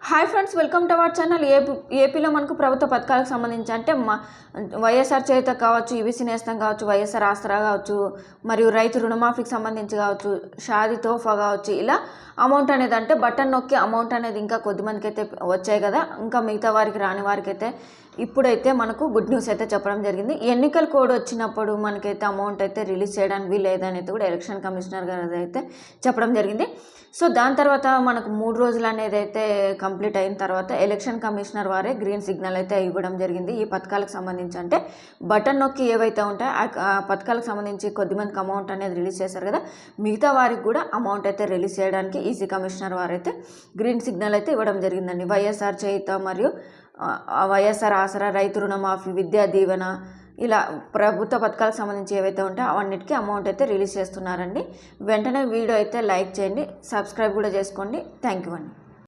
Hi friends, welcome to our channel. ఏపీలో మనకు ప్రభుత్వ పథకాలకు సంబంధించి అంటే వైఎస్ఆర్ చేయూత కావచ్చు, ఈబీసీ నేస్తం కావచ్చు, వైఎస్ఆర్ ఆసరా కావచ్చు, మరియు రైతు రుణమాఫీకి సంబంధించి కావచ్చు, షాదీ తోఫా కావచ్చు, ఇలా అమౌంట్ అనేది అంటే బటన్ నొక్కి అమౌంట్ అనేది ఇంకా కొద్దిమందికి అయితే వచ్చాయి కదా. ఇంకా మిగతా వారికి రాని వారికి అయితే ఇప్పుడైతే మనకు గుడ్ న్యూస్ అయితే చెప్పడం జరిగింది. ఎన్నికల కోడ్ వచ్చినప్పుడు మనకైతే అమౌంట్ అయితే రిలీజ్ చేయడానికి వీలేదనేది కూడా ఎలక్షన్ కమిషనర్ గారు అయితే చెప్పడం జరిగింది. సో దాని తర్వాత మనకు 3 రోజులు అనేది అయితే కంప్లీట్ అయిన తర్వాత ఎలక్షన్ కమిషనర్ వారే గ్రీన్ సిగ్నల్ అయితే ఇవ్వడం జరిగింది. ఈ పథకాలకు సంబంధించి అంటే బటన్ నొక్కి ఏవైతే ఉంటాయో ఆ పథకాలకు సంబంధించి కొద్దిమందికి అమౌంట్ అనేది రిలీజ్ చేశారు కదా, మిగతా వారికి కూడా అమౌంట్ అయితే రిలీజ్ చేయడానికి ఈసీ కమిషనర్ వారు అయితే గ్రీన్ సిగ్నల్ అయితే ఇవ్వడం జరిగిందండి. వైఎస్ఆర్ చేయూత మరియు వైఎస్ఆర్ ఆసరా, రైతు రుణమాఫీ, విద్యా దీవెన, ఇలా ప్రభుత్వ పథకాలకు సంబంధించి ఏవైతే ఉంటాయో అవన్నిటికీ అమౌంట్ అయితే రిలీజ్ చేస్తున్నారండి. వెంటనే వీడియో అయితే లైక్ చేయండి, సబ్స్క్రైబ్ కూడా చేసుకోండి. థ్యాంక్ యూ అండి.